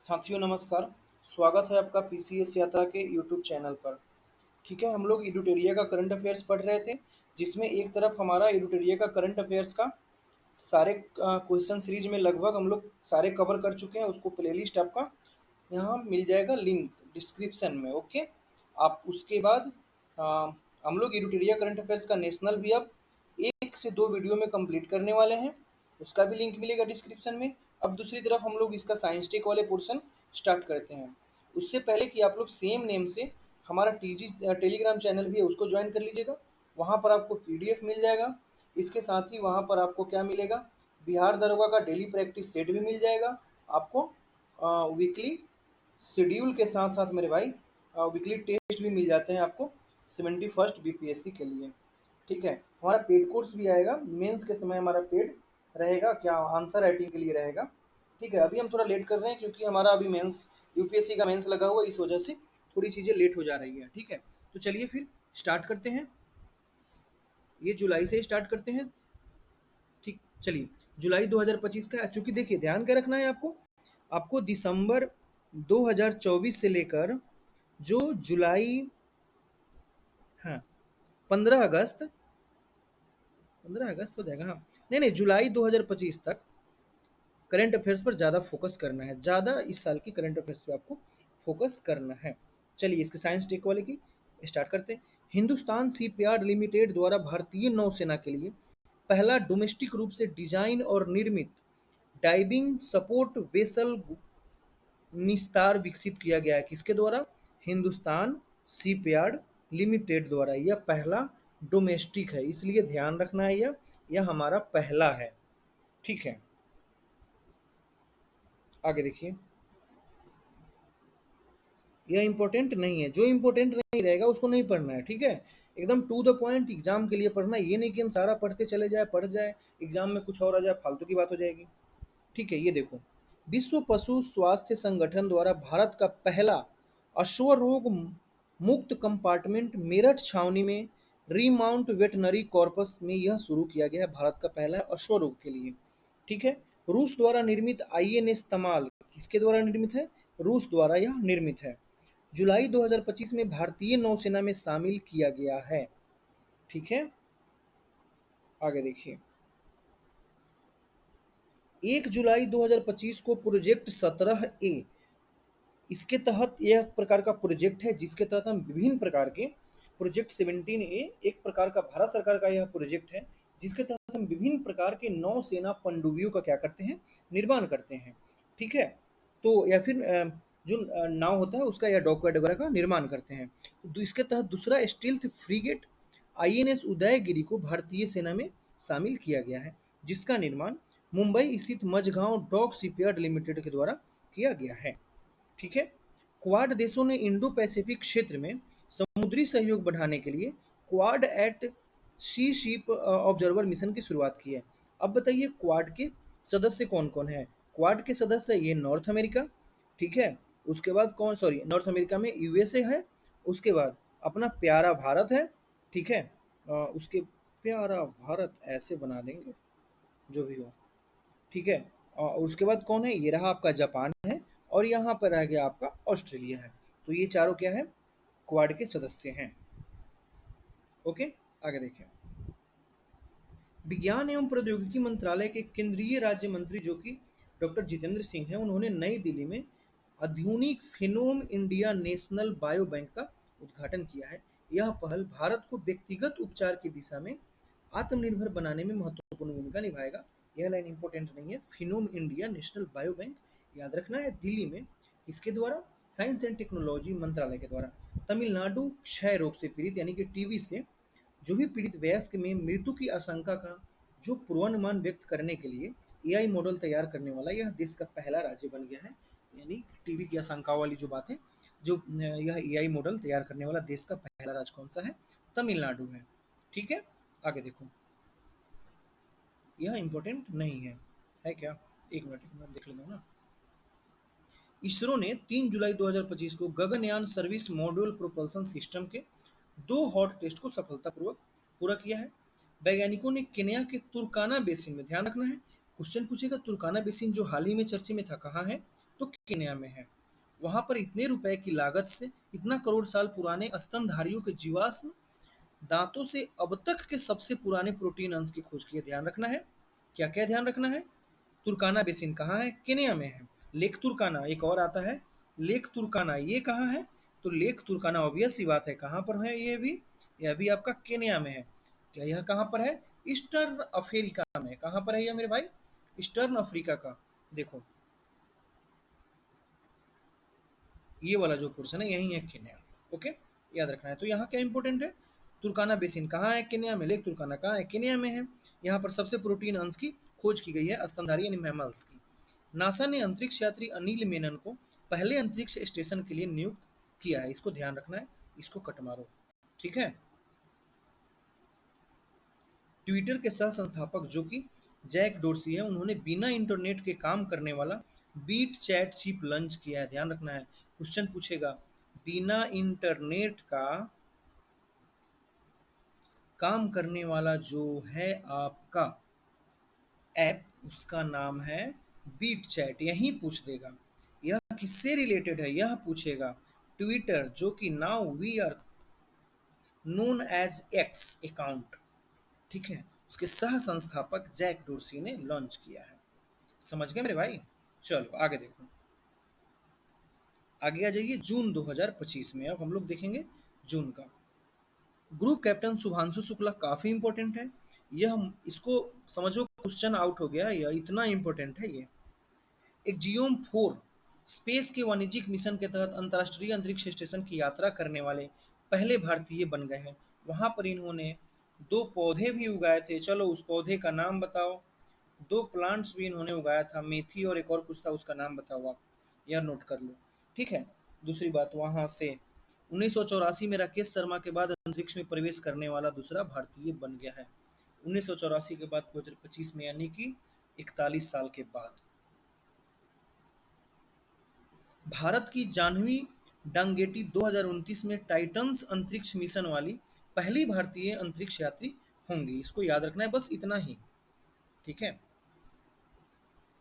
साथियों नमस्कार। स्वागत है आपका पीसीएस यात्रा के यूट्यूब चैनल पर। ठीक है, हम लोग एडुटेरिया का करंट अफेयर्स पढ़ रहे थे, जिसमें एक तरफ हमारा एडुटेरिया का करंट अफेयर्स का सारे क्वेश्चन सीरीज में लगभग हम लोग सारे कवर कर चुके हैं। उसको प्लेलिस्ट आपका यहाँ मिल जाएगा लिंक डिस्क्रिप्शन में। ओके, आप उसके बाद आ, हम लोग एडुटेरिया करंट अफेयर्स का नेशनल भी अब 1 से 2 वीडियो में कंप्लीट करने वाले हैं। उसका भी लिंक मिलेगा डिस्क्रिप्शन में। अब दूसरी तरफ हम लोग इसका साइंस टेक वाले पोर्शन स्टार्ट करते हैं। उससे पहले कि आप लोग सेम नेम से हमारा टीजी टेलीग्राम चैनल भी है, उसको ज्वाइन कर लीजिएगा। वहाँ पर आपको पीडीएफ मिल जाएगा। इसके साथ ही वहाँ पर आपको क्या मिलेगा, बिहार दरोगा का डेली प्रैक्टिस सेट भी मिल जाएगा आपको। वीकली शेड्यूल के साथ साथ मेरे भाई वीकली टेस्ट भी मिल जाते हैं आपको 71st बीपीएससी के लिए। ठीक है, हमारा पेड कोर्स भी आएगा मेंस के समय, हमारा पेड रहेगा क्या, आंसर राइटिंग के लिए रहेगा। ठीक है, अभी हम थोड़ा लेट कर रहे हैं क्योंकि हमारा अभी मेंस यूपीएससी का मेंस लगा हुआ है, इस वजह से थोड़ी चीज़ें लेट हो जा रही है। ठीक है, तो चलिए फिर स्टार्ट करते हैं। ये जुलाई से स्टार्ट करते हैं। ठीक, चलिए जुलाई 2025 का, चूंकि देखिए ध्यान क्या रखना है आपको, आपको दिसंबर 2024 से लेकर जो जुलाई, हाँ 15 अगस्त, 15 अगस्त हो जाएगा, हाँ नहीं नहीं, जुलाई 2025 तक करंट अफेयर्स पर ज़्यादा फोकस करना है। ज़्यादा इस साल की करंट अफेयर्स पे आपको फोकस करना है। चलिए इसके साइंस टेक वाले की स्टार्ट करते हैं। हिंदुस्तान शिपयार्ड लिमिटेड द्वारा भारतीय नौसेना के लिए पहला डोमेस्टिक रूप से डिजाइन और निर्मित डाइविंग सपोर्ट वेसल निस्तार विकसित किया गया है। किसके द्वारा? हिंदुस्तान शिपयार्ड लिमिटेड द्वारा। यह पहला डोमेस्टिक है, इसलिए ध्यान रखना है, यह हमारा पहला है। ठीक है, आगे देखिए। यह इंपॉर्टेंट नहीं है, जो इंपॉर्टेंट नहीं रहेगा उसको नहीं पढ़ना है। ठीक है, एकदम टू द पॉइंट एग्जाम के लिए पढ़ना है। ये नहीं कि हम सारा पढ़ते चले जाए, पढ़ जाए एग्जाम में कुछ और आ जाए, फालतू की बात हो जाएगी। ठीक है, ये देखो, विश्व पशु स्वास्थ्य संगठन द्वारा भारत का पहला अश्वरोग मुक्त कंपार्टमेंट मेरठ छावनी में रीमाउंट वेटनरी कॉर्पस में यह शुरू किया गया है। भारत का पहला अश्वरोग के लिए। ठीक है, रूस द्वारा निर्मित आईएनएस तमाल किसके द्वारा निर्मित है? रूस द्वारा यह निर्मित है। जुलाई 2025 में भारतीय नौसेना में शामिल किया गया है। ठीक है, आगे देखिए। 1 जुलाई 2025 को प्रोजेक्ट 17A, इसके तहत यह एक प्रकार का प्रोजेक्ट है जिसके तहत हम विभिन्न प्रकार के प्रोजेक्ट 17A एक प्रकार का भारत सरकार का यह प्रोजेक्ट है जिसके तहत हम विभिन्न प्रकार के नौसेना पनडुब्बियों का क्या करते हैं, निर्माण करते हैं। ठीक है, तो या फिर जो नाव होता है उसका या डॉकयार्ड वगैरह का निर्माण करते हैं। तो इसके तहत दूसरा स्टील्थ फ्रीगेट आईएनएस उदयगिरी को भारतीय सेना में शामिल किया गया है, जिसका निर्माण मुंबई स्थित मझगांव डॉक शिपयार्ड लिमिटेड के द्वारा किया गया है। ठीक है, क्वाड देशों ने इंडो पैसिफिक क्षेत्र में समुद्री सहयोग बढ़ाने के लिए क्वाड एट सी शिप ऑब्जर्वर मिशन की शुरुआत की है। अब बताइए क्वाड के सदस्य कौन कौन है? क्वाड के सदस्य ये नॉर्थ अमेरिका, ठीक है, उसके बाद कौन, सॉरी नॉर्थ अमेरिका में यूएसए है, उसके बाद अपना प्यारा भारत है। ठीक है, उसके प्यारा भारत ऐसे बना देंगे, जो भी हो। ठीक है, और उसके बाद कौन है? ये रहा आपका जापान है, और यहाँ पर रह गया आपका ऑस्ट्रेलिया है। तो ये चारों क्या है? क्वाड के सदस्य हैं। ओके, आगे देखें। विज्ञान एवं प्रौद्योगिकी मंत्रालय के केंद्रीय राज्य मंत्री जो कि डॉक्टर जितेंद्र सिंह हैं, उन्होंने नई दिल्ली में आधुनिक फिनोम इंडिया नेशनल बायो बैंक का उद्घाटन किया है। यह पहल भारत को व्यक्तिगत उपचार की दिशा में आत्मनिर्भर बनाने में महत्वपूर्ण भूमिका निभाएगा। यह लाइन इंपॉर्टेंट नहीं है, फिनोम इंडिया नेशनल बायो बैंक याद रखना है। दिल्ली में किसके द्वारा? साइंस एंड टेक्नोलॉजी मंत्रालय के द्वारा। तमिलनाडु क्षय रोग से पीड़ित यानी कि टीबी से जो भी पीड़ित वयस्क में मृत्यु की आशंका का जो पूर्वानुमान व्यक्त करने के लिए एआई मॉडल तैयार करने वाला यह देश का पहला राज्य बन गया है। यानी टीबी की आशंका वाली जो बात है, जो यह एआई मॉडल तैयार करने वाला देश का पहला राज्य कौन सा है? तमिलनाडु है। ठीक है, आगे देखो, यह इंपॉर्टेंट नहीं है क्या? एक मिनट देख लेता हूँ ना। इसरो ने 3 जुलाई 2025 को Gaganyaan service module propulsion system के 2 हॉट टेस्ट को सफलतापूर्वक पूरा किया है। वैज्ञानिकों ने केन्या के तुर्काना बेसिन में, ध्यान रखना है, क्वेश्चन पूछेगा तुर्काना बेसिन जो हाल ही में चर्चे में था कहाँ है, तो केन्या में है। वहां पर इतने रुपए की लागत से इतना करोड़ साल पुराने स्तनधारियों के जीवाश्म दांतों से अब तक के सबसे पुराने प्रोटीन अंश की खोज की है। ध्यान रखना है, क्या क्या ध्यान रखना है। तुर्काना बेसिन कहाँ है, केन्या में है। लेक तुर्काना एक और आता है, लेक तुर्काना ये कहाँ है, तो लेक तुर्काना ऑब्वियस सी बात है कहाँ पर है, ये भी यह भी आपका केन्या में है। क्या यह कहाँ पर है, ईस्टर्न अफ्रीका में। कहाँ पर है यह मेरे भाई, ईस्टर्न अफ्रीका का। देखो ये वाला जो पोर्शन है यही है केन्या। ओके, याद रखना है। तो यहाँ क्या इंपॉर्टेंट है, तुर्काना बेसिन कहाँ है, केन्या में। लेक तुर्काना कहाँ है, केन्या में है। यहाँ पर सबसे प्रोटीन अंश की खोज की गई है, स्तनधारी यानी मैमल्स की। नासा ने अंतरिक्ष यात्री अनिल मेनन को पहले अंतरिक्ष स्टेशन के लिए नियुक्त किया है। इसको ध्यान रखना है, इसको कट मारो, ठीक है। ट्विटर के सह संस्थापक जो कि जैक डोर्सी है, उन्होंने बिना इंटरनेट के काम करने वाला बीट चैट चिप लॉन्च किया है। ध्यान रखना है, क्वेश्चन पूछेगा बिना इंटरनेट का काम करने वाला जो है आपका ऐप, उसका नाम है बीट चैट, यही पूछ देगा। यह किससे रिलेटेड है यह पूछेगा। ट्विटर जो कि now we are known as X account, ठीक है, उसके सह संस्थापक जैक डोर्सी ने लॉन्च किया है। समझ गए मेरे भाई। चलो आगे देखो, आगे आ जाइए जून 2025 में। अब हम लोग देखेंगे जून का। ग्रुप कैप्टन शुभांशु शुक्ला काफी इंपॉर्टेंट है। यह इसको समझो क्वेश्चन आउट हो गया, यह इतना इंपॉर्टेंट है ये। एक्जियोम 4 स्पेस के वाणिज्यिक मिशन के तहत अंतर्राष्ट्रीय अंतरिक्ष स्टेशन की यात्रा करने वाले पहले भारतीय बन गए हैं। वहां पर इन्होंने दो पौधे भी उगाए थे, चलो उस पौधे का नाम बताओ। दो प्लांट्स भी इन्होंने उगाया था, मेथी और एक और कुछ था, उसका नाम बताओ आप, यह नोट कर लो, ठीक है। दूसरी बात, वहां से 1984 में राकेश शर्मा के बाद अंतरिक्ष में प्रवेश करने वाला दूसरा भारतीय बन गया है। 1984 के बाद 2025 में, यानी कि 41 साल के बाद। भारत की जाह्नवी डांगेटी 2029 में टाइटन्स अंतरिक्ष मिशन वाली पहली भारतीय अंतरिक्ष यात्री होंगी। इसको याद रखना है, बस इतना ही, ठीक है।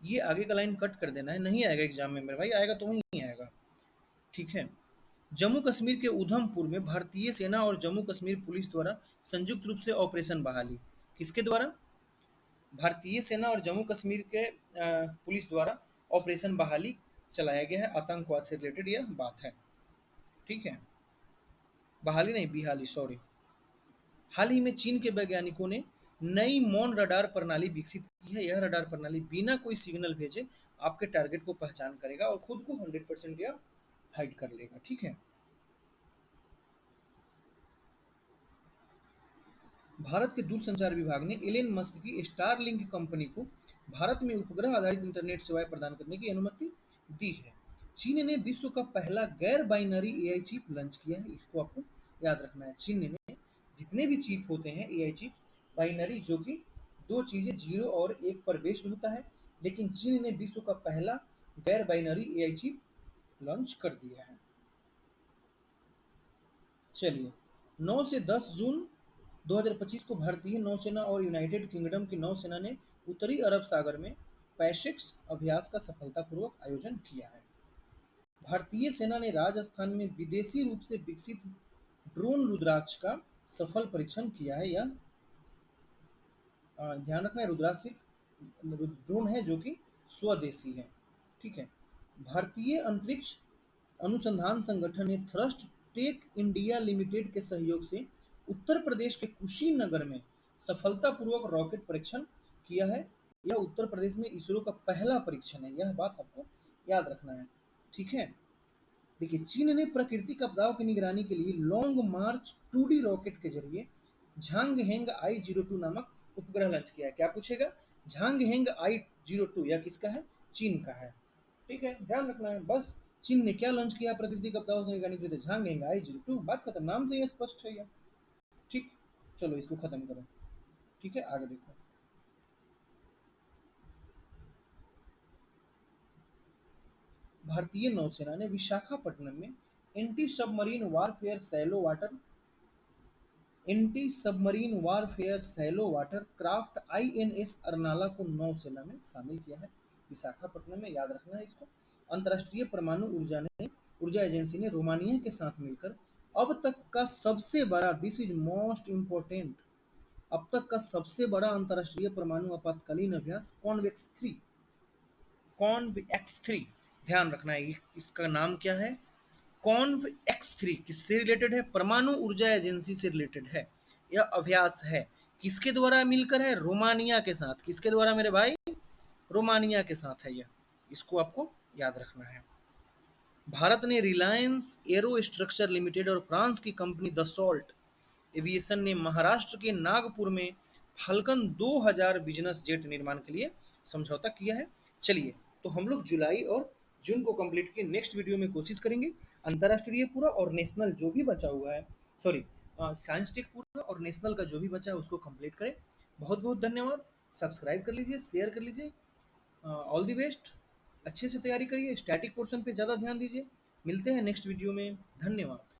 ये आगे का लाइन कट कर देना है, नहीं आएगा एग्जाम में मेरे भाई, आएगा तो वहीं आएगा, ठीक है। जम्मू कश्मीर के उधमपुर में भारतीय सेना और जम्मू कश्मीर पुलिस द्वारा संयुक्त रूप से ऑपरेशन बहाली। किसके द्वारा, भारतीय सेना और जम्मू कश्मीर के पुलिस द्वारा ऑपरेशन बहाली चलाया गया है। आतंकवाद से रिलेटेड यह बात है, ठीक है। बहाली नहीं, बिहाली, सॉरी। हाल ही में चीन के वैज्ञानिकों ने नई मौन रडार प्रणाली विकसित की है। यह रडार प्रणाली बिना कोई सिग्नल भेजे आपके टारगेट को पहचान करेगा और खुद को 100% यह हाइड कर लेगा, ठीक है। भारत के दूरसंचार विभाग ने एलन मस्क की स्टारलिंक कंपनी को भारत में उपग्रह आधारित इंटरनेट सेवाएं प्रदान करने की अनुमति दी है। चीन ने विश्व का पहला गैर बाइनरी एआई चिप लॉन्च किया है। इसको आपको याद रखना है। चीन ने जितने भी चिप होते हैं एआई चिप, बाइनरी जो कि दो चीजें जीरो और एक पर बेस्ड होता है, लेकिन चीन ने विश्व का पहला गैर बाइनरी एआई चिप लॉन्च कर दिया है। चलिए, 9 से 10 जून 2025 को भारतीय नौसेना और यूनाइटेड किंगडम की नौसेना ने उत्तरी अरब सागर में पैसिक्स अभ्यास का सफलतापूर्वक आयोजन किया है। भारतीय सेना ने राजस्थान में विदेशी रूप से विकसित ड्रोन रुद्राक्ष का सफल परीक्षण किया है। यह ध्यान रखना है, रुद्राक्ष ड्रोन है जो कि स्वदेशी है, ठीक है। भारतीय अंतरिक्ष अनुसंधान संगठन ने थ्रस्ट टेक इंडिया लिमिटेड के सहयोग से उत्तर प्रदेश के कुशीनगर में सफलतापूर्वक रॉकेट परीक्षण किया है। यह उत्तर प्रदेश में इसरो का पहला परीक्षण है, यह बात आपको याद रखना है, ठीक है। देखिए, चीन ने प्राकृतिक आपदाओं की निगरानी के लिए लॉन्ग मार्च 2D रॉकेट के जरिए झांग हेंग I-02 नामक उपग्रह लॉन्च किया है। क्या पूछेगा, झांग हेंग I-02 यह किसका है, चीन का है, ठीक है। ध्यान रखना है बस। चीन ने क्या लॉन्च किया प्राकृतिक आपदाओं की निगरानी के लिए, झांग हेंग I-02, बात खत्म, नाम से यह स्पष्ट है यह, ठीक। चलो इसको खत्म करो, ठीक है, आगे देखो। भारतीय नौसेना ने विशाखापट्टनम में anti submarine warfare shallow water anti submarine warfare shallow water craft INS Arnala को नौसेना में शामिल किया है। विशाखापट्टनम में, याद रखना है इसको। अंतर्राष्ट्रीय परमाणु ऊर्जा एजेंसी ने रोमानिया के साथ मिलकर अब तक का सबसे बड़ा, दिस इज मोस्ट इंपॉर्टेंट, अब तक का सबसे बड़ा अंतर्राष्ट्रीय परमाणु आपातकालीन अभ्यास कॉन्व एक्स थ्री, ध्यान रखना है इसका नाम क्या है, कॉन्व एक्स 3 किससे रिलेटेड है, परमाणु ऊर्जा एजेंसी से रिलेटेड है। यह अभ्यास है, किसके द्वारा मिलकर है, रोमानिया के साथ। किसके द्वारा मेरे भाई, रोमानिया के साथ है यह, इसको आपको याद रखना है। भारत ने रिलायंस एरो स्ट्रक्चर लिमिटेड और फ्रांस की कंपनी दसॉल्ट एविएशन ने महाराष्ट्र के नागपुर में फाल्कन 2000 बिजनेस जेट निर्माण के लिए समझौता किया है। चलिए, तो हम लोग जुलाई और जून को कंप्लीट किए, नेक्स्ट वीडियो में कोशिश करेंगे अंतर्राष्ट्रीय पूरा और नेशनल जो भी बचा हुआ है, सॉरी साइंस टेक पूरा और नेशनल का जो भी बचा है उसको कंप्लीट करें। बहुत बहुत धन्यवाद। सब्सक्राइब कर लीजिए, शेयर कर लीजिए। All the best. अच्छे से तैयारी करिए, स्टैटिक पोर्शन पे ज़्यादा ध्यान दीजिए। मिलते हैं नेक्स्ट वीडियो में। धन्यवाद।